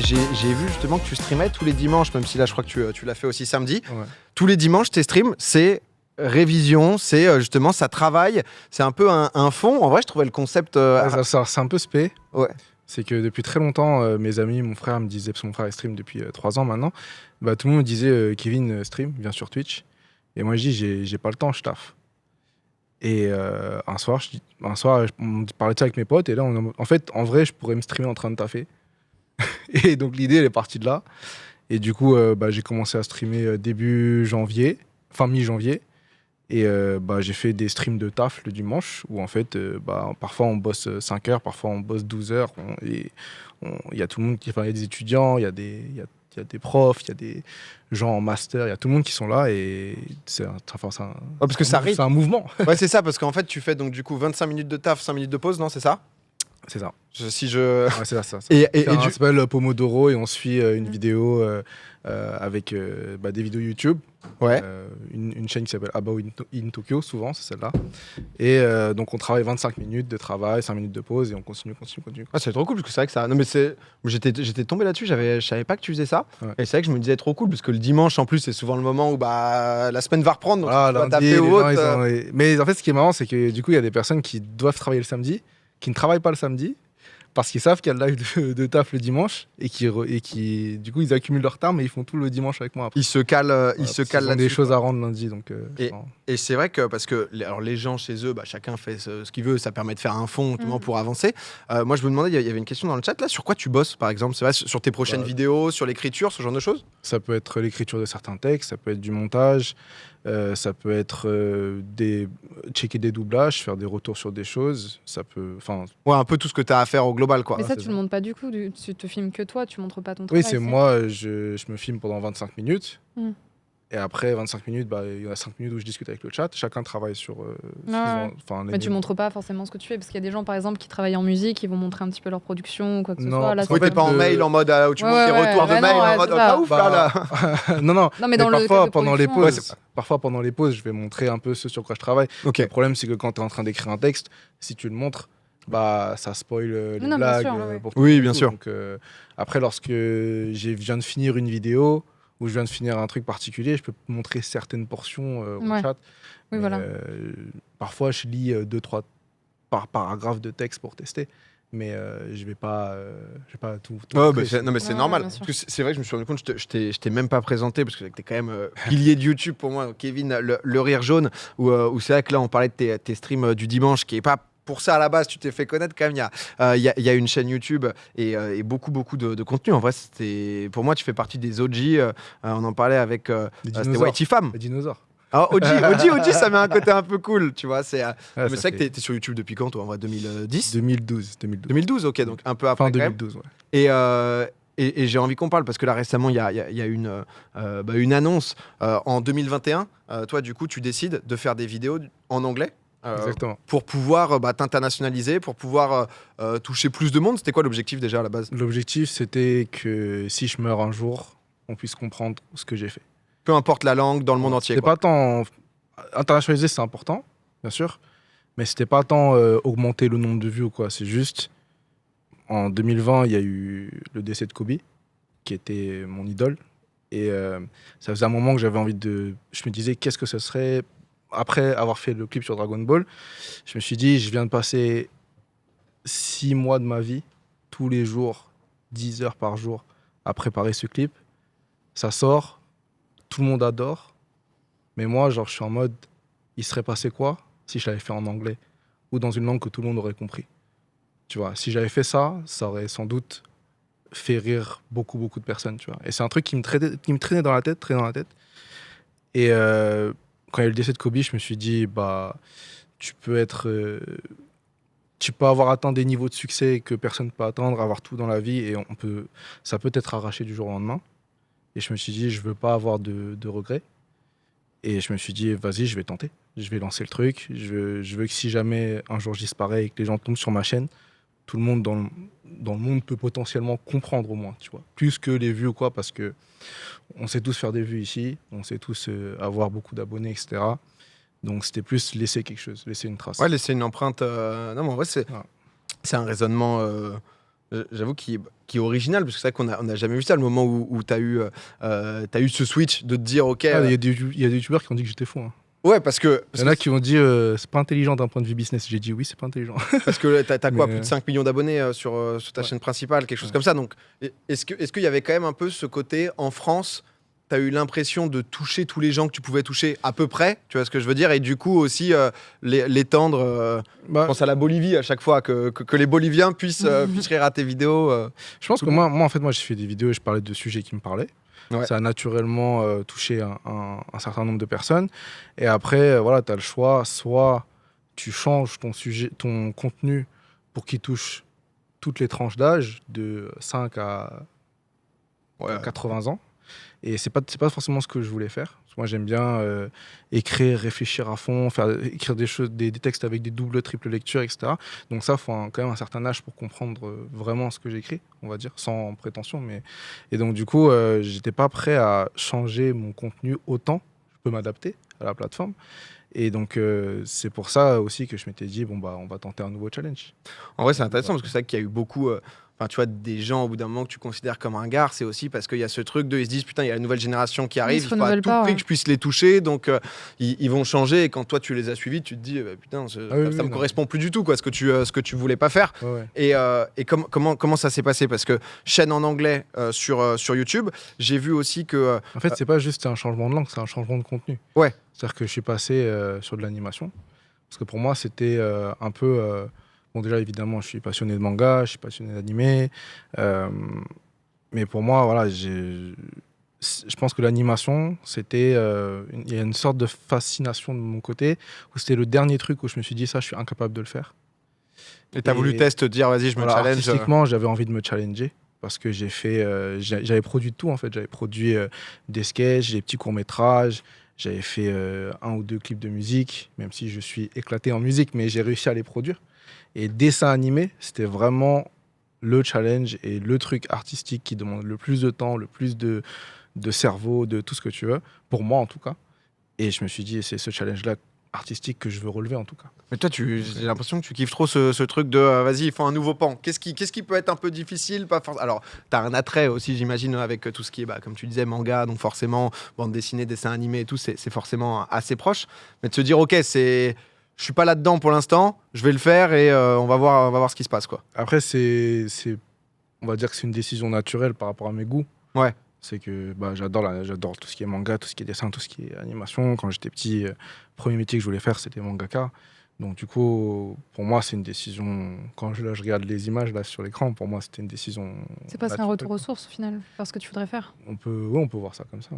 j'ai vu justement que tu streamais tous les dimanches, même si là je crois que tu l'as fait aussi samedi. Ouais. Tous les dimanches, tes streams, c'est révision, c'est justement ça travaille, c'est un peu un fond. En vrai, je trouvais le concept. C'est un peu spé. Ouais. C'est que depuis très longtemps, mes amis, mon frère me disait, parce que mon frère stream depuis 3 ans maintenant, bah, tout le monde me disait Kevin stream, viens sur Twitch. Et moi je dis j'ai pas le temps, je taffe. Et un soir, on parlait de ça avec mes potes, et là, en fait, en vrai, je pourrais me streamer en train de taffer. Et donc l'idée, elle est partie de là. Et du coup, j'ai commencé à streamer début janvier, fin mi-janvier. Et j'ai fait des streams de taf le dimanche, où en fait, parfois on bosse 5 heures, parfois on bosse 12 heures. Il y a tout le monde, il y a des étudiants, il y a des profs, il y a des gens en master, il y a tout le monde qui sont là, et c'est un mouvement. Ouais, c'est ça, parce qu'en fait, tu fais donc du coup 25 minutes de taf, 5 minutes de pause, non, c'est ça? C'est ça. Ouais, c'est ça. Et ça s'appelle Pomodoro, et on suit une vidéo avec des vidéos YouTube. Ouais. Une chaîne qui s'appelle About in Tokyo, souvent, c'est celle-là. Et donc on travaille 25 minutes de travail, 5 minutes de pause, et on continue. Ah, c'est trop cool, parce que c'est vrai que ça. Non, mais j'étais tombé là-dessus, je savais pas que tu faisais ça. Ouais. Et c'est vrai que je me disais trop cool, parce que le dimanche, en plus, c'est souvent le moment où la semaine va reprendre. Donc voilà, tu vas lundi, taper ou autre. Mais en fait, ce qui est marrant, c'est que du coup, il y a des personnes qui doivent travailler le samedi, qui ne travaillent pas le samedi, parce qu'ils savent qu'il y a le live de taf le dimanche, et qui du coup, ils accumulent leur temps, mais ils font tout le dimanche avec moi après. Ils se calent Ils ont des choses à rendre lundi. Donc, et c'est vrai que, parce que les gens chez eux, chacun fait ce qu'il veut, ça permet de faire un fond pour avancer. Moi, je me demandais, il y avait une question dans le chat là, sur quoi tu bosses par exemple? C'est vrai, sur tes prochaines vidéos, sur l'écriture, ce genre de choses? Ça peut être l'écriture de certains textes, ça peut être du montage, ça peut être checker des doublages, faire des retours sur des choses, ça peut... Ouais, un peu tout ce que tu as à faire au global, quoi. Mais ça, tu le montres pas du coup, tu te filmes que toi, tu montres pas ton travail. Oui, c'est moi, je me filme pendant 25 minutes. Et après 25 minutes, il y en a 5 minutes où je discute avec le chat. Chacun travaille sur... Mais tu montres pas forcément ce que tu fais, parce qu'il y a des gens, par exemple, qui travaillent en musique, qui vont montrer un petit peu leur production ou quoi que ce soit. Là, oui, t'es pas en mail en mode où tu montres tes retours de mail en mode pas ouf là. Non, mais dans parfois, pendant les pauses, je vais montrer un peu ce sur quoi je travaille. Okay. Le problème, c'est que quand tu es en train d'écrire un texte, si tu le montres, ça spoil les blagues. Bien sûr, oui, bien sûr. Donc, après, lorsque je viens de finir une vidéo, où je viens de finir un truc particulier, je peux montrer certaines portions au chat. Oui, voilà. Parfois, je lis 2-3 paragraphes de texte pour tester, mais je vais pas tout non, mais c'est normal. Parce que c'est vrai que je me suis rendu compte, je t'ai même pas présenté, parce que t'es quand même pilier de YouTube pour moi, Kevin, le rire jaune, où c'est vrai que là, on parlait de tes streams du dimanche, qui est pas... Pour ça, à la base, tu t'es fait connaître quand même. Il y a une chaîne YouTube et beaucoup de contenu. En vrai, pour moi, tu fais partie des OG. On en parlait avec c'était Whitey Fam. Les dinosaures. Ah, OG, ça met un côté un peu cool, tu vois. Mais c'est vrai que t'es sur YouTube depuis quand, toi, en vrai, 2010 2012, ok, donc un peu après. Fin 2012, ouais. Et j'ai envie qu'on parle, parce que là, récemment, il y a une annonce. En 2021, toi, du coup, tu décides de faire des vidéos en anglais. Exactement. Pour pouvoir t'internationaliser, pour pouvoir toucher plus de monde. C'était quoi l'objectif déjà à la base? L'objectif, c'était que si je meurs un jour, on puisse comprendre ce que j'ai fait. Peu importe la langue, dans le monde entier. C'est pas tant... Internationaliser, c'est important, bien sûr, mais c'était pas tant augmenter le nombre de vues ou quoi. C'est juste, en 2020, il y a eu le décès de Kobe, qui était mon idole. Et ça faisait un moment que j'avais envie de... Je me disais, qu'est-ce que ce serait... Après avoir fait le clip sur Dragon Ball, je me suis dit, je viens de passer 6 mois de ma vie, tous les jours, 10 heures par jour, à préparer ce clip. Ça sort, tout le monde adore, mais moi, je suis en mode, il serait passé quoi si je l'avais fait en anglais ou dans une langue que tout le monde aurait compris. Tu vois, si j'avais fait ça, ça aurait sans doute fait rire beaucoup de personnes, tu vois. Et c'est un truc qui me traînait dans la tête, Et quand il y a eu le décès de Kobe, je me suis dit, tu peux avoir atteint des niveaux de succès que personne ne peut atteindre, avoir tout dans la vie, et ça peut être arraché du jour au lendemain. Et je me suis dit, je veux pas avoir de regrets. Et je me suis dit, vas-y, je vais tenter. Je vais lancer le truc. Je veux que si jamais un jour je disparais et que les gens tombent sur ma chaîne, tout le monde dans le monde peut potentiellement comprendre au moins, tu vois. Plus que les vues ou quoi, parce que on sait tous faire des vues ici, on sait tous avoir beaucoup d'abonnés, etc. Donc c'était plus laisser quelque chose, laisser une trace. Ouais, laisser une empreinte. Non, mais en vrai, c'est un raisonnement j'avoue, qui est original, parce que c'est vrai qu'on n'a jamais vu ça, le moment où tu as eu ce switch de te dire, ok... Il y a des youtubeurs qui ont dit que j'étais fou. Hein. Ouais, parce que... Il y en a qui ont dit c'est pas intelligent d'un point de vue business. J'ai dit oui, c'est pas intelligent. Parce que t'as quoi, plus de 5 millions d'abonnés sur ta chaîne principale, quelque chose comme ça. Donc, est-ce qu'il y avait quand même un peu ce côté, en France, t'as eu l'impression de toucher tous les gens que tu pouvais toucher à peu près, tu vois ce que je veux dire, et du coup aussi l'étendre, je pense à la Bolivie à chaque fois, que les Boliviens puissent rire à tes vidéos. Je pense que moi, j'ai fait des vidéos et je parlais de sujets qui me parlaient. Ouais. Ça a naturellement touché un certain nombre de personnes. Et après, voilà, tu as le choix. Soit tu changes ton contenu pour qu'il touche toutes les tranches d'âge, de 5 à 80 ans. Et c'est pas forcément ce que je voulais faire. Parce que moi, j'aime bien écrire, réfléchir à fond, écrire des textes avec des doubles, triples lectures, etc. Donc ça, il faut quand même un certain âge pour comprendre vraiment ce que j'écris, on va dire, sans prétention. Et donc, du coup, j'étais pas prêt à changer mon contenu autant. Je peux m'adapter à la plateforme. Et donc, c'est pour ça aussi que je m'étais dit, on va tenter un nouveau challenge. En vrai, c'est intéressant parce que c'est vrai qu'il y a eu beaucoup... tu vois, des gens au bout d'un moment que tu considères comme un gars, c'est aussi parce qu'il y a ce truc ils se disent putain, il y a la nouvelle génération qui arrive, il faut à tout prix que je puisse les toucher, donc ils vont changer. Et quand toi tu les as suivis, tu te dis putain, ça me correspond plus du tout, quoi, ce que tu voulais pas faire. Ouais. Et comment ça s'est passé? Parce que chaîne en anglais sur YouTube, j'ai vu aussi que. En fait, c'est pas juste un changement de langue, c'est un changement de contenu. Ouais. C'est-à-dire que je suis passé sur de l'animation. Parce que pour moi, c'était un peu. Bon, déjà, évidemment, je suis passionné de manga, je suis passionné d'animé. Mais pour moi, voilà, je pense que l'animation, c'était... Il y a une sorte de fascination de mon côté, où c'était le dernier truc où je me suis dit, ça, je suis incapable de le faire. Et tu as voulu te dire, vas-y, je me challenge. Artistiquement, j'avais envie de me challenger. Parce que j'avais produit tout, en fait. J'avais produit des sketchs, des petits courts-métrages. J'avais fait 1 ou 2 clips de musique, même si je suis éclaté en musique, mais j'ai réussi à les produire. Et dessin animé, c'était vraiment le challenge et le truc artistique qui demande le plus de temps, le plus de cerveau, de tout ce que tu veux, pour moi en tout cas. Et je me suis dit, c'est ce challenge-là artistique que je veux relever en tout cas. Mais toi, j'ai l'impression que tu kiffes trop ce truc de vas-y, il faut un nouveau pan. Qu'est-ce qui peut être un peu difficile, pas forcément. Alors, t'as un attrait aussi, j'imagine, avec tout ce qui est, comme tu disais, manga, donc forcément, bande dessinée, dessin animé et tout, c'est forcément assez proche. Mais de se dire, ok, je suis pas là-dedans pour l'instant, je vais le faire et on va voir ce qui se passe, quoi. Après, on va dire que c'est une décision naturelle par rapport à mes goûts. Ouais. C'est que j'adore tout ce qui est manga, tout ce qui est dessin, tout ce qui est animation. Quand j'étais petit, premier métier que je voulais faire, c'était mangaka. Donc du coup, pour moi, c'est une décision... Quand je regarde les images là sur l'écran, pour moi, c'était une décision... C'est pas un retour aux sources, au final, faire ce que tu voudrais faire. On peut voir ça comme ça.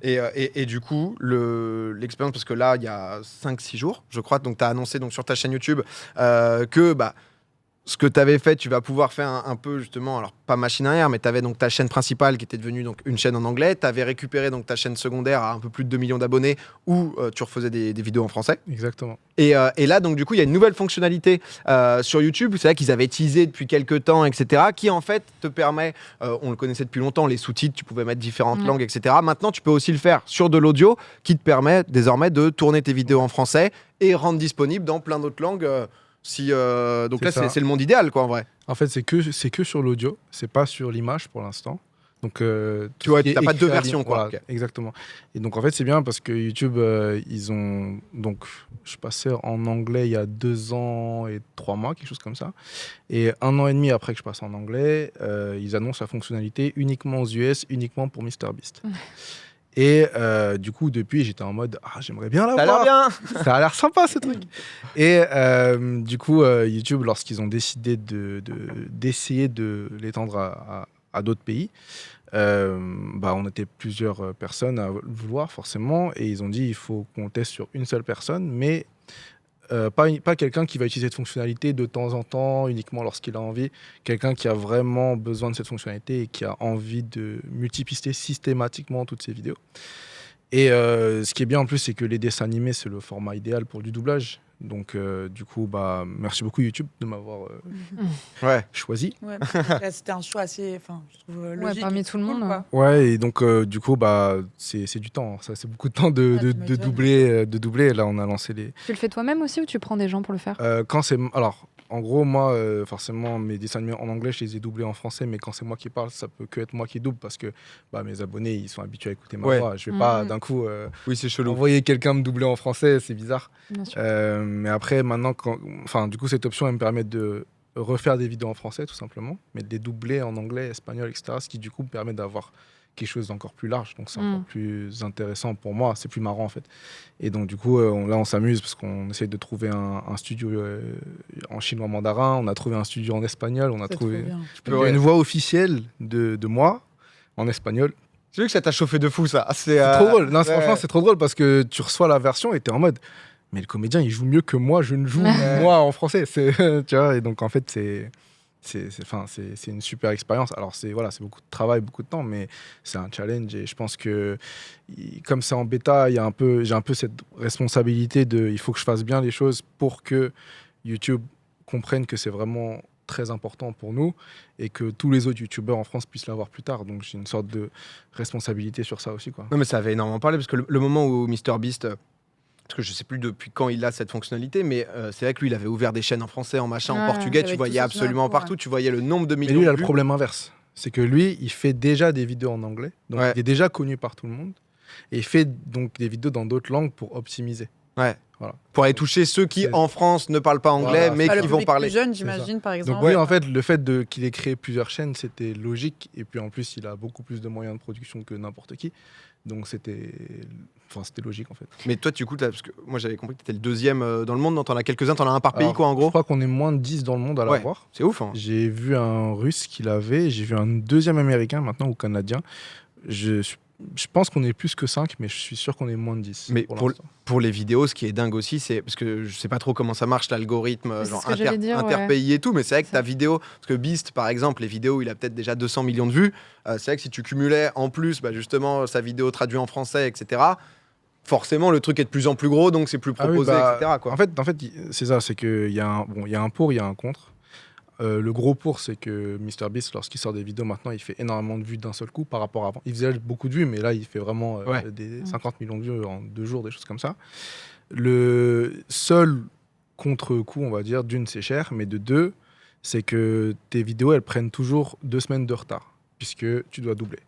Ouais. Et du coup, l'expérience, parce que là, il y a 5-6 jours, je crois, donc tu as annoncé donc, sur ta chaîne YouTube que... ce que tu avais fait, tu vas pouvoir faire un peu justement, alors pas machine arrière, mais tu avais donc ta chaîne principale qui était devenue donc une chaîne en anglais. Tu avais récupéré donc ta chaîne secondaire à un peu plus de 2 millions d'abonnés où tu refaisais des vidéos en français. Exactement. Et là, donc du coup, il y a une nouvelle fonctionnalité sur YouTube. C'est vrai qu'ils avaient teasé depuis quelques temps, etc., qui en fait te permet, on le connaissait depuis longtemps, les sous-titres, tu pouvais mettre différentes langues, etc. Maintenant, tu peux aussi le faire sur de l'audio qui te permet désormais de tourner tes vidéos en français et rendre disponible dans plein d'autres langues. Donc là, c'est le monde idéal, quoi, en vrai. En fait, c'est que sur l'audio, c'est pas sur l'image pour l'instant. Donc, tu vois, t'as pas deux versions, quoi. Voilà, okay. Exactement. Et donc, en fait, c'est bien parce que YouTube, ils ont... Donc, je suis passé en anglais il y a 2 ans et 3 mois, quelque chose comme ça. Et 1 an et demi après que je passe en anglais, ils annoncent la fonctionnalité uniquement aux US, uniquement pour MrBeast. Et du coup, depuis, j'étais en mode j'aimerais bien l'avoir. Ça a l'air bien. Ça a l'air sympa ce truc. Et du coup, YouTube, lorsqu'ils ont décidé d'essayer de l'étendre à d'autres pays, on était plusieurs personnes à le vouloir forcément, et ils ont dit il faut qu'on teste sur une seule personne, mais pas quelqu'un qui va utiliser cette fonctionnalité de temps en temps, uniquement lorsqu'il a envie. Quelqu'un qui a vraiment besoin de cette fonctionnalité et qui a envie de multiplier systématiquement toutes ses vidéos. Et ce qui est bien en plus, c'est que les dessins animés, c'est le format idéal pour du doublage. Donc, du coup, merci beaucoup YouTube de m'avoir choisi. Ouais, c'était un choix assez, je trouve logique. Parmi tout le monde. Quoi. Ouais, et donc, du coup, c'est du temps. Ça, c'est beaucoup de temps de doubler. Là, on a lancé les... Tu le fais toi-même aussi ou tu prends des gens pour le faire ? Alors, En gros, moi, forcément, mes dessins animés en anglais, je les ai doublés en français, mais quand c'est moi qui parle, ça peut que être moi qui double parce que mes abonnés, ils sont habitués à écouter ma voix. Je vais pas d'un coup c'est chelou. envoyer quelqu'un me doubler en français, c'est bizarre. Bien sûr. Mais après, maintenant, du coup, cette option, elle me permet de refaire des vidéos en français, tout simplement, mais de les doubler en anglais, espagnol, etc. Ce qui, du coup, me permet d'avoir quelque chose d'encore plus large, donc c'est encore plus intéressant pour moi, c'est plus marrant en fait. Et donc du coup là on s'amuse parce qu'on essaye de trouver un studio en chinois mandarin, on a trouvé un studio en espagnol, on a trouvé une voix officielle de moi en espagnol. J'ai vu que ça t'a chauffé de fou ça. C'est trop drôle, non, franchement c'est trop drôle parce que tu reçois la version et t'es en mode mais le comédien il joue mieux que moi, je ne joue moi en français, tu vois, et donc en fait c'est une super expérience. Alors c'est beaucoup de travail, beaucoup de temps, mais c'est un challenge et je pense que comme c'est en bêta, j'ai un peu cette responsabilité il faut que je fasse bien les choses pour que YouTube comprenne que c'est vraiment très important pour nous et que tous les autres youtubeurs en France puissent l'avoir plus tard. Donc j'ai une sorte de responsabilité sur ça aussi, quoi. Non mais ça avait énormément parlé parce que le moment où MrBeast, parce que je sais plus depuis quand il a cette fonctionnalité, mais c'est vrai que lui, il avait ouvert des chaînes en français, en machin, en portugais, tu voyais absolument partout, tu voyais le nombre de millions. Mais lui, il a de le vues. problème inverse. C'est que lui, il fait déjà des vidéos en anglais, donc il est déjà connu par tout le monde, et il fait donc des vidéos dans d'autres langues pour optimiser. Ouais. Voilà. Pour aller toucher ceux qui, en France, ne parlent pas anglais, mais qui vont parler. Le jeune, j'imagine, par exemple. Donc oui, en fait, le fait qu'il ait créé plusieurs chaînes, c'était logique, et puis en plus, il a beaucoup plus de moyens de production que n'importe qui. Donc c'était logique en fait. Mais toi, du coup, parce que moi j'avais compris que tu étais le deuxième dans le monde, t'en as quelques-uns, t'en as un par pays, quoi, en gros. Je crois qu'on est moins de 10 dans le monde à l'avoir. C'est ouf. Hein. J'ai vu un russe qui l'avait, j'ai vu un deuxième américain maintenant ou canadien. Je pense qu'on est plus que 5, mais je suis sûr qu'on est moins de 10. Mais pour les vidéos, ce qui est dingue aussi, c'est parce que je sais pas trop comment ça marche, l'algorithme genre interpays et tout, mais c'est vrai que ta vidéo, parce que Beast par exemple, les vidéos, il a peut-être déjà 200 millions de vues. C'est vrai que si tu cumulais en plus justement sa vidéo traduite en français, etc., forcément le truc est de plus en plus gros, donc c'est plus proposé, etc. Quoi. En fait, c'est ça, c'est qu'il y a un pour, il y a un contre. Le gros pour, c'est que MrBeast, lorsqu'il sort des vidéos maintenant, il fait énormément de vues d'un seul coup par rapport à avant. Il faisait beaucoup de vues, mais là, il fait vraiment des 50 millions de vues en 2 jours, des choses comme ça. Le seul contre-coup, on va dire, d'une, c'est cher, mais de deux, c'est que tes vidéos, elles prennent toujours 2 semaines de retard, puisque tu dois doubler.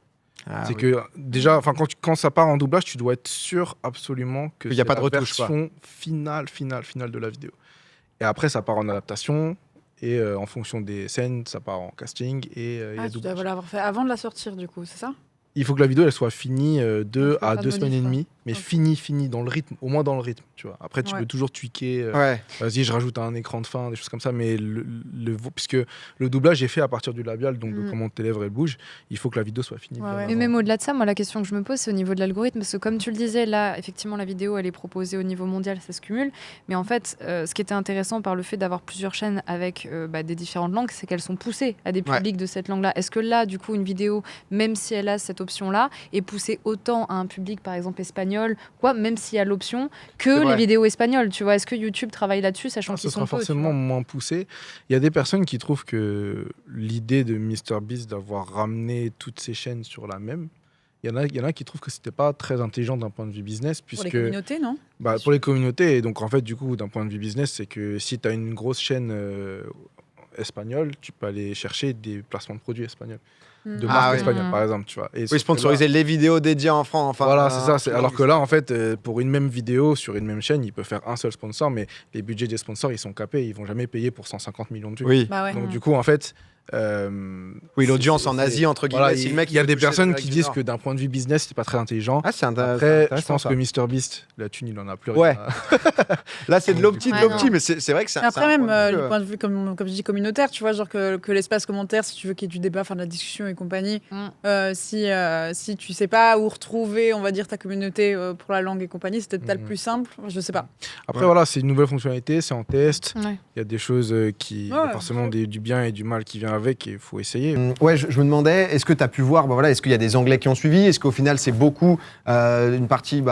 Que déjà, quand ça part en doublage, tu dois être sûr absolument que il n'y a pas de retouche, version finale de la vidéo. Et après, ça part en adaptation. Et en fonction des scènes, ça part en casting et tu dois l'avoir fait avant de la sortir, du coup, c'est ça ? Il faut que la vidéo elle soit finie 2 à 2 semaines et demie, mais finie dans le rythme, au moins dans le rythme, tu vois. Après, tu peux toujours tweaker. Vas-y, je rajoute un écran de fin, des choses comme ça, mais puisque le doublage est fait à partir du labial, donc de comment tes lèvres elles bougent, il faut que la vidéo soit finie. Mais même au-delà de ça, moi, la question que je me pose, c'est au niveau de l'algorithme, parce que comme tu le disais, là, effectivement, la vidéo, elle est proposée au niveau mondial, ça se cumule. Mais en fait, ce qui était intéressant par le fait d'avoir plusieurs chaînes avec des différentes langues, c'est qu'elles sont poussées à des publics de cette langue-là. Est-ce que là, du coup, une vidéo, même si elle a cette option-là, est poussée autant à un public, par exemple, espagnol, même s'il y a l'option, que les vidéos espagnoles, tu vois. Est-ce que YouTube travaille là-dessus, sachant qu'ils sont peu, forcément moins poussé. Il y a des personnes qui trouvent que l'idée de MrBeast d'avoir ramené toutes ces chaînes sur la même, il y en a qui trouvent que c'était pas très intelligent d'un point de vue business, puisque... Pour les communautés, non ? Pour les communautés, et donc en fait, du coup, d'un point de vue business, c'est que si tu as une grosse chaîne espagnole, tu peux aller chercher des placements de produits espagnols. De marques espagnoles, par exemple, tu vois. Et sponsoriser les vidéos dédiées en France. Voilà, c'est ça. Alors que là, en fait, pour une même vidéo sur une même chaîne, il peut faire un seul sponsor, mais les budgets des sponsors, ils sont capés, ils vont jamais payer pour 150 millions de vues. Oui. Donc du coup, en fait... l'audience en Asie, entre guillemets, il y a des personnes qui disent que d'un point de vue business, c'est pas très intelligent. Après, je pense que MrBeast, la thune, il en a plus rien. Là, c'est de l'opti, mais c'est vrai que c'est après, même du point de vue, comme je dis, communautaire, tu vois, genre que l'espace commentaire, si tu veux qu'il y ait du débat, de la discussion et compagnie, si tu sais pas où retrouver, on va dire, ta communauté pour la langue et compagnie, c'est peut-être le plus simple, je sais pas. Après, voilà, c'est une nouvelle fonctionnalité, c'est en test. Il y a des choses qui, forcément, du bien et du mal qui vient avec et il faut essayer. Je me demandais, est-ce que tu as pu voir, est-ce qu'il y a des Anglais qui ont suivi ? Est-ce qu'au final, c'est beaucoup une partie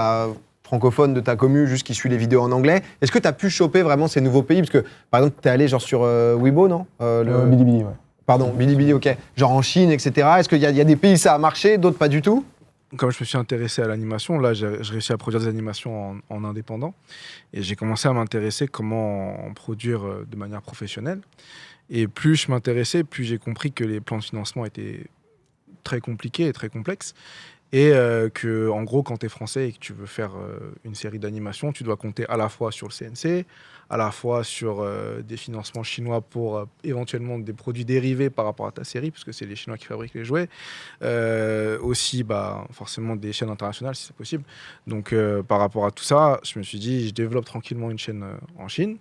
francophone de ta commu juste qui suit les vidéos en anglais ? Est-ce que tu as pu choper vraiment ces nouveaux pays ? Parce que, par exemple, tu es allé genre sur Weibo, non Bilibili, ouais. Pardon, Bilibili, ok. Genre en Chine, etc. Est-ce qu'il y a des pays ça a marché, d'autres pas du tout ? comme je me suis intéressé à l'animation, là, j'ai réussi à produire des animations en indépendant. Et j'ai commencé à m'intéresser comment en produire de manière professionnelle. Et plus je m'intéressais, plus j'ai compris que les plans de financement étaient très compliqués et très complexes. Et que, en gros, quand tu es français et que tu veux faire une série d'animations, tu dois compter à la fois sur le CNC, à la fois sur des financements chinois pour éventuellement des produits dérivés par rapport à ta série, puisque c'est les Chinois qui fabriquent les jouets. Aussi, forcément, des chaînes internationales, si c'est possible. Donc, par rapport à tout ça, je me suis dit, je développe tranquillement une chaîne en Chine.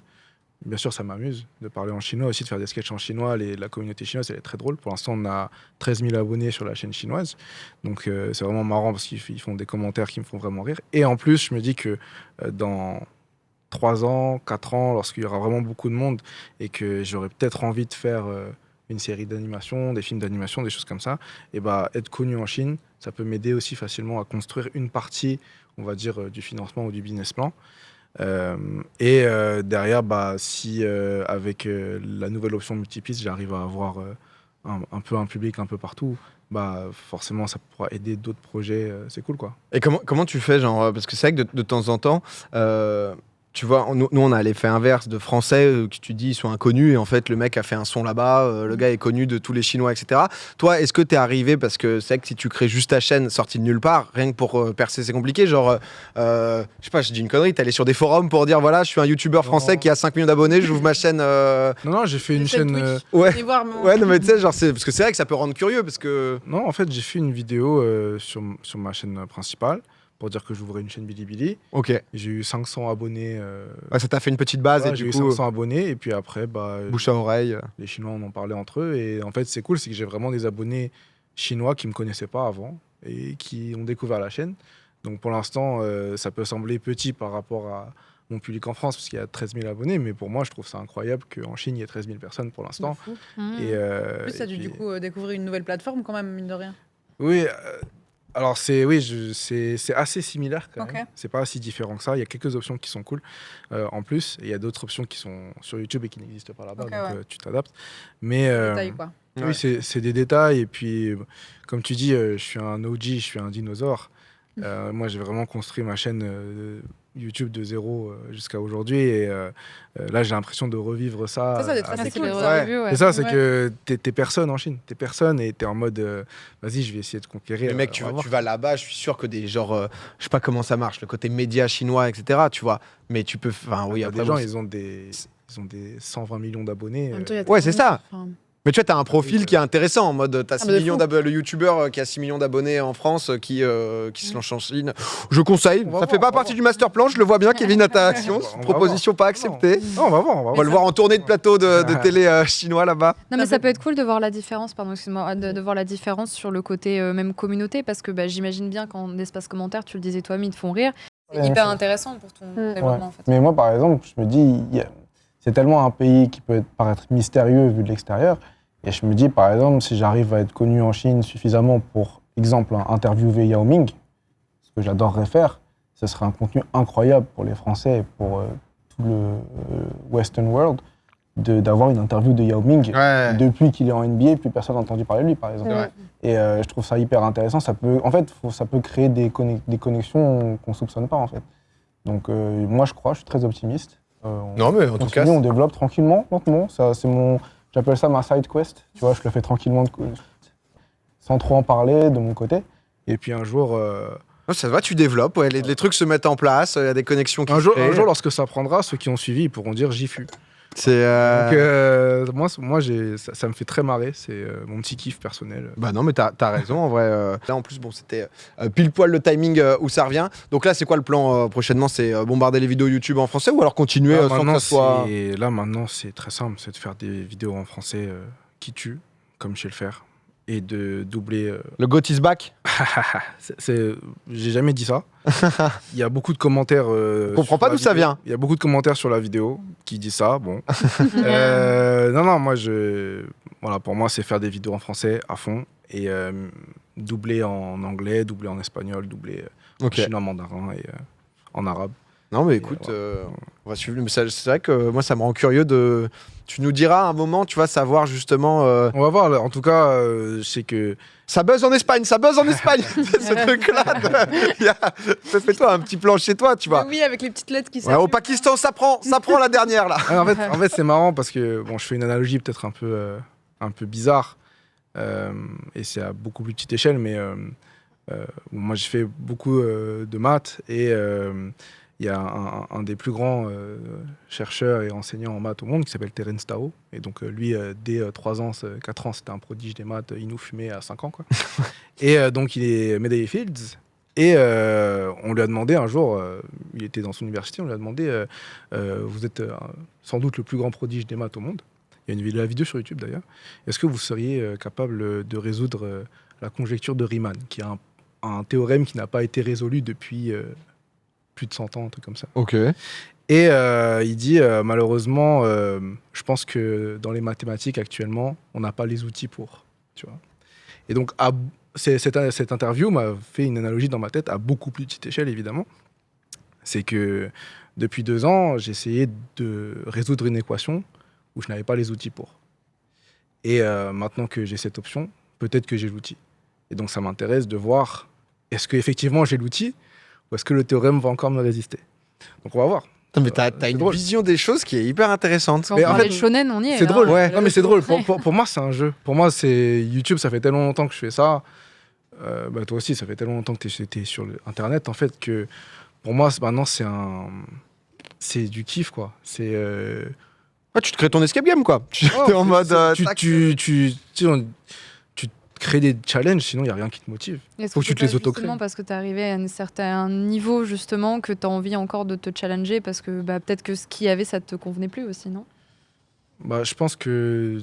Bien sûr, ça m'amuse de parler en chinois aussi, de faire des sketchs en chinois. La communauté chinoise, elle est très drôle. Pour l'instant, on a 13 000 abonnés sur la chaîne chinoise. Donc, c'est vraiment marrant parce qu'ils font des commentaires qui me font vraiment rire. Et en plus, je me dis que dans 3 ans, 4 ans, lorsqu'il y aura vraiment beaucoup de monde et que j'aurai peut-être envie de faire une série d'animation, des films d'animation, des choses comme ça, et être connu en Chine, ça peut m'aider aussi facilement à construire une partie, on va dire, du financement ou du business plan. Derrière, si avec la nouvelle option multipiste, j'arrive à avoir un peu un public un peu partout, forcément ça pourra aider d'autres projets, c'est cool quoi. Et comment tu fais, genre, parce que c'est vrai que de temps en temps, tu vois, nous on a l'effet inverse de Français que tu dis ils sont inconnus et en fait le mec a fait un son là-bas, le gars est connu de tous les Chinois, etc. Toi, est-ce que t'es arrivé, parce que c'est vrai que si tu crées juste ta chaîne sortie de nulle part, rien que pour percer c'est compliqué, genre, je sais pas, je dis une connerie, t'es allé sur des forums pour dire voilà, je suis un youtubeur français qui a 5 millions d'abonnés, j'ouvre ma chaîne. Non, j'ai fait une chaîne. Ouais, Voir ouais, non mais tu sais, genre, parce que c'est vrai que ça peut rendre curieux, parce que. Non, en fait, j'ai fait une vidéo sur ma chaîne principale pour dire que j'ouvrais une chaîne Bilibili. Ok. J'ai eu 500 abonnés. Ouais, ça t'a fait une petite base et j'ai du eu coup. 500 abonnés et puis après, Bouche à oreille. les Chinois en ont parlé entre eux. Et en fait, c'est cool, c'est que j'ai vraiment des abonnés chinois qui ne me connaissaient pas avant et qui ont découvert la chaîne. Donc pour l'instant, ça peut sembler petit par rapport à mon public en France, parce qu'il y a 13 000 abonnés, mais pour moi, je trouve ça incroyable qu'en Chine, il y ait 13 000 personnes pour l'instant. Et, En plus, ça a dû du coup découvrir une nouvelle plateforme quand même, mine de rien. Oui, alors c'est assez similaire quand même. C'est pas si différent que ça. Il y a quelques options qui sont cool en plus. Et il y a d'autres options qui sont sur YouTube et qui n'existent pas là-bas, donc tu t'adaptes. Mais Détail, quoi. oui, c'est des détails. Et puis, comme tu dis, je suis un OG, je suis un dinosaure. Moi, j'ai vraiment construit ma chaîne YouTube de zéro jusqu'à aujourd'hui. Et là, j'ai l'impression de revivre ça. Ça doit être assez cool. C'est ça, c'est que t'es personne en Chine. T'es personne et t'es en mode vas-y, je vais essayer de conquérir. Mais mec, tu vas là-bas, je suis sûr que des genre, je sais pas comment ça marche, le côté média chinois, etc. Tu vois, mais tu peux. Enfin, oui, après. Des gens, ils ont des 120 millions d'abonnés. Ouais, c'est ça. Mais tu vois, t'as un profil qui est intéressant, en mode, t'as 6 millions d'abonnés, le youtubeur qui a 6 millions d'abonnés en France, qui se lance en Chine. Je conseille, ça fait pas partie du master plan, je le vois bien, Kevin, à ta action, proposition pas acceptée. Non, on va voir. On va le voir en tournée de plateau de télé chinois là-bas. Non, mais ça peut être cool de voir la différence, de voir la différence sur le côté même communauté, parce que j'imagine bien qu'en espace commentaire, tu le disais toi-même, ils te font rire. C'est hyper intéressant pour ton développement, en fait. Mais moi, par exemple, je me dis, c'est tellement un pays qui peut paraître mystérieux vu de l'extérieur. Et je me dis, par exemple, si j'arrive à être connu en Chine suffisamment pour, exemple, interviewer Yao Ming, ce que j'adorerais faire, ce serait un contenu incroyable pour les Français et pour tout le Western world, d'avoir une interview de Yao Ming. Depuis qu'il est en NBA, plus personne n'a entendu parler de lui, par exemple. Et je trouve ça hyper intéressant. Ça peut créer des connexions qu'on ne soupçonne pas, en fait. Donc moi, je suis très optimiste. Non, mais en tout cas, on développe tranquillement, lentement. J'appelle ça ma side quest. Tu vois, je le fais tranquillement, sans trop en parler de mon côté. Et puis un jour... ça va, tu développes, les trucs se mettent en place, il y a des connexions qui un jour, lorsque ça prendra, ceux qui ont suivi, ils pourront dire j'y fus. Donc, moi ça me fait très marrer, c'est mon petit kiff personnel. Bah non, mais t'as raison, en vrai. Là, en plus, bon, c'était pile poil le timing où ça revient. Donc là, c'est quoi le plan prochainement? C'est bombarder les vidéos YouTube en français ou alors continuer sans que ça soit... Là, maintenant, c'est très simple, c'est de faire des vidéos en français qui tuent, comme je sais le faire, et de doubler... Le GOAT is back. J'ai jamais dit ça. Il y a beaucoup de commentaires... Je comprends pas d'où ça vient. Il y a beaucoup de commentaires sur la vidéo qui disent ça, bon. Non, moi, voilà, pour moi, c'est faire des vidéos en français à fond et doubler en anglais, doubler en espagnol, doubler en chinois, mandarin et en arabe. Non, mais écoute, on va suivre. Mais c'est vrai que moi, ça me rend curieux de. Tu nous diras un moment, tu vas savoir justement. On va voir. Là. En tout cas, je sais que. Ça buzz en Espagne, ça buzz en Espagne. Ce truc-là. Fais-toi un petit plan chez toi, tu vois. Oui, avec les petites lettres qui Ouais, au Pakistan, ça prend la dernière là. En fait, c'est marrant parce que bon, je fais une analogie peut-être un peu bizarre et c'est à beaucoup plus petite échelle, mais moi j'ai fait beaucoup de maths et il y a un des plus grands chercheurs et enseignants en maths au monde qui s'appelle Terence Tao. Et donc, lui, dès 3 ans, 4 ans, c'était un prodige des maths. Il nous fumait à 5 ans. Quoi. Et donc, il est médaillé Fields. Et on lui a demandé un jour, il était dans son université, on lui a demandé vous êtes sans doute le plus grand prodige des maths au monde. Il y a la vidéo sur YouTube d'ailleurs. Est-ce que vous seriez capable de résoudre la conjecture de Riemann, qui est un théorème qui n'a pas été résolu depuis plus de 100 ans, un truc comme ça. Ok. Et il dit, malheureusement, je pense que dans les mathématiques actuellement, on n'a pas les outils pour. Tu vois. Et donc, cette interview m'a fait une analogie dans ma tête à beaucoup plus petite échelle, évidemment. C'est que depuis 2 ans, j'ai essayé de résoudre une équation où je n'avais pas les outils pour. Et maintenant que j'ai cette option, peut-être que j'ai l'outil. Et donc, ça m'intéresse de voir, est-ce qu'effectivement j'ai l'outil ou est-ce que le théorème va encore me résister? Donc, on va voir. Mais t'as une drôle. vision des choses qui est hyper intéressante. Quand Mais on en parlait fait, de shonen, on y est. C'est drôle. Ouais. Non, mais c'est drôle. Pour moi, c'est un jeu. Pour moi, c'est YouTube. Ça fait tellement longtemps que je fais ça. Toi aussi, ça fait tellement longtemps que tu es sur Internet. En fait, que pour moi, maintenant, c'est du kiff, quoi. C'est. Ouais, tu te crées ton escape game, quoi. T'es en mode. Tu crées des challenges, sinon il n'y a rien qui te motive. Faut que tu te les autocrées. Justement parce que tu es arrivé à un certain niveau, justement, que tu as envie encore de te challenger, parce que peut-être que ce qu'il y avait, ça te convenait plus aussi, non? Je pense que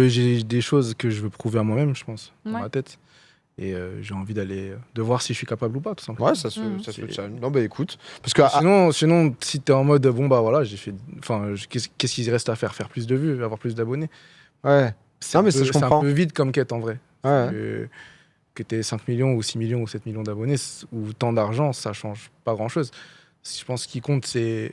j'ai des choses que je veux prouver à moi-même, je pense, dans ma tête. Et j'ai envie de voir si je suis capable ou pas, tout simplement. Ouais, ça se challenge. Non, écoute. Parce que, sinon, si t'es en mode, voilà, j'ai fait. Enfin, qu'est-ce qu'il reste à faire? Faire plus de vues, avoir plus d'abonnés. Ouais. C'est un peu vide comme quête, en vrai. Ouais. Que t'aies 5 millions ou 6 millions ou 7 millions d'abonnés ou tant d'argent, ça change pas grand-chose. Je pense ce qui compte, c'est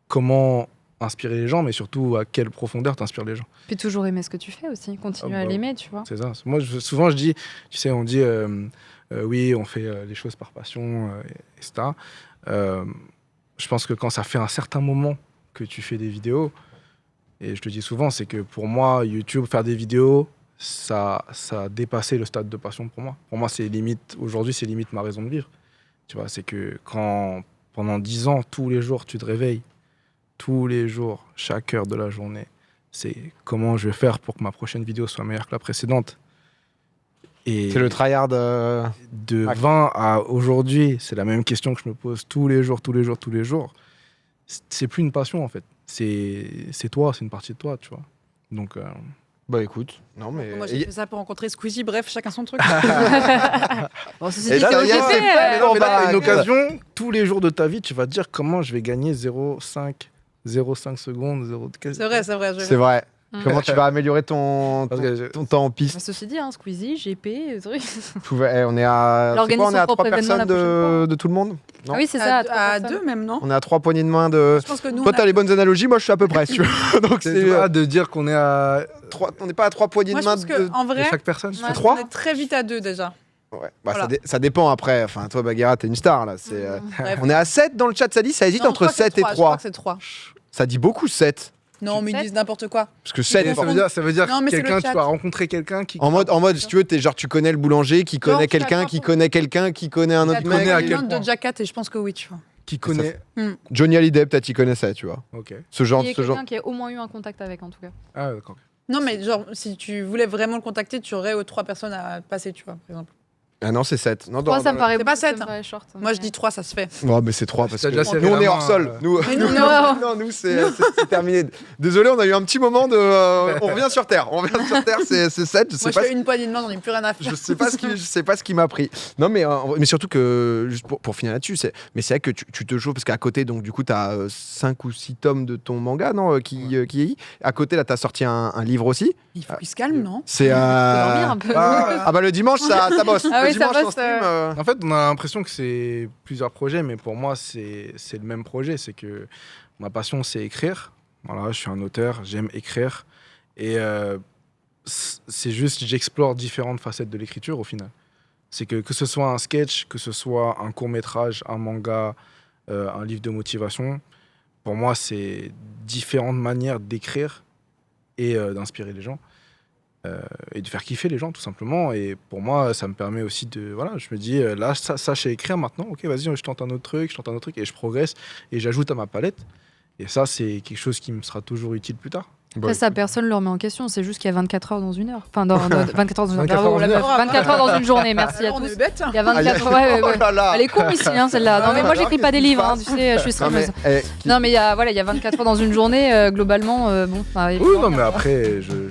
comment inspirer les gens, mais surtout à quelle profondeur t'inspires les gens. Puis toujours aimer ce que tu fais aussi, continuer à l'aimer, tu vois. C'est ça. Moi, souvent, je dis, tu sais, on dit, oui, on fait les choses par passion, etc. Je pense que quand ça fait un certain moment que tu fais des vidéos, et je te dis souvent, c'est que pour moi, YouTube, faire des vidéos, ça a dépassé le stade de passion pour moi. Pour moi, aujourd'hui, c'est limite ma raison de vivre. Tu vois, c'est que quand, pendant 10 ans, tous les jours, tu te réveilles, tous les jours, chaque heure de la journée, c'est comment je vais faire pour que ma prochaine vidéo soit meilleure que la précédente. Et c'est le tryhard. De 20 à aujourd'hui, c'est la même question que je me pose tous les jours. C'est plus une passion, en fait. C'est toi, c'est une partie de toi, tu vois. Donc, Écoute, non mais. Moi, j'ai fait ça pour rencontrer Squeezie, bref, chacun son truc. Ceci dit, c'est ok. Mais là, t'as une occasion, tous les jours de ta vie, tu vas te dire comment je vais gagner 0,5 secondes, 0,15. C'est vrai. C'est vrai. Comment tu vas améliorer ton temps en piste? Ceci dit, Squeezie, GP, truc. On est à 3 personnes de tout le monde, non? Oui, c'est ça. À 2 même, non? On est à 3 poignées de main de. Je pense que nous, toi, t'as les bonnes analogies, moi, je suis à peu près. Tu vois. Donc, c'est pas de dire qu'on est à. On n'est pas à 3 poignées de main en vrai, de chaque personne. C'est 3. On est très vite à 2 déjà. Ouais. Voilà. Ça dépend après. Enfin, toi, Bagheera, t'es une star là. On est à 7 dans le chat, ça dit, ça hésite entre 7 et 3. Je crois que c'est 3. Ça dit beaucoup 7. Non, mais ils disent n'importe quoi. Parce que 7, ça veut dire quelqu'un, tu vas rencontrer quelqu'un qui. En mode, si tu veux, tu connais le boulanger, qui connaît quelqu'un, qui connaît quelqu'un, qui connaît un autre mec. Il y a de Jack 4 et je pense que oui, tu vois. Qui connaît. Johnny Hallyday, peut-être, il connaissait, tu vois. Ok. Ce genre. Il y a quelqu'un qui a au moins eu un contact avec, en tout cas. Ah, d'accord. Non, mais genre, si tu voulais vraiment le contacter, tu aurais 3 personnes à passer, tu vois, par exemple. Ah non, c'est 7. Non, 3, ça me paraît c'est pas beaucoup, 7. ça me paraît short. Moi, je dis 3, ça se fait. Ouais, mais c'est 3 parce T'as déjà que serré nous, on la est main, hors sol. Nous, c'est terminé. Désolé, on a eu un petit moment de. On revient sur Terre. C'est 7. Moi, je fais une poignée de main, j'en ai plus rien à faire. Je sais pas ce qui m'a pris. Non, mais surtout que, juste pour finir là-dessus, c'est vrai que tu te joues, parce qu'à côté, donc du coup, tu as 5 ou 6 tomes de ton manga, non, qui est. À côté, là, tu as sorti un livre aussi. Il faut qu'il se calme, non? C'est. Faut dormir un peu. Le dimanche, ça bosse. Ah oui, dimanche passe, en stream. En fait, on a l'impression que c'est plusieurs projets, mais pour moi, c'est le même projet. C'est que ma passion, c'est écrire. Voilà, je suis un auteur, j'aime écrire. Et c'est juste, j'explore différentes facettes de l'écriture au final. C'est que ce soit un sketch, que ce soit un court-métrage, un manga, un livre de motivation, pour moi, c'est différentes manières d'écrire et d'inspirer les gens. Et de faire kiffer les gens, tout simplement. Et pour moi, ça me permet aussi de... Voilà, je me dis, là, ça je sais écrire maintenant. Ok, vas-y, je tente un autre truc, et je progresse, et j'ajoute à ma palette. Et ça, c'est quelque chose qui me sera toujours utile plus tard. Après, ça, personne ne le remet en question. C'est juste qu'il y a 24 heures dans une heure. Enfin, 24 heures dans une 24 heure. heures dans une heure. 24 heures dans une journée. Merci à On tous. est bête. Il y a 24 heures. Ouais. Oh là là. Elle est con ici, hein, celle-là. Non, mais moi, j'écris pas des livres. Hein, tu sais, je suis streameuse. Non, mais il y a 24 heures dans une journée. Globalement, bon. Oui, non, mais après, je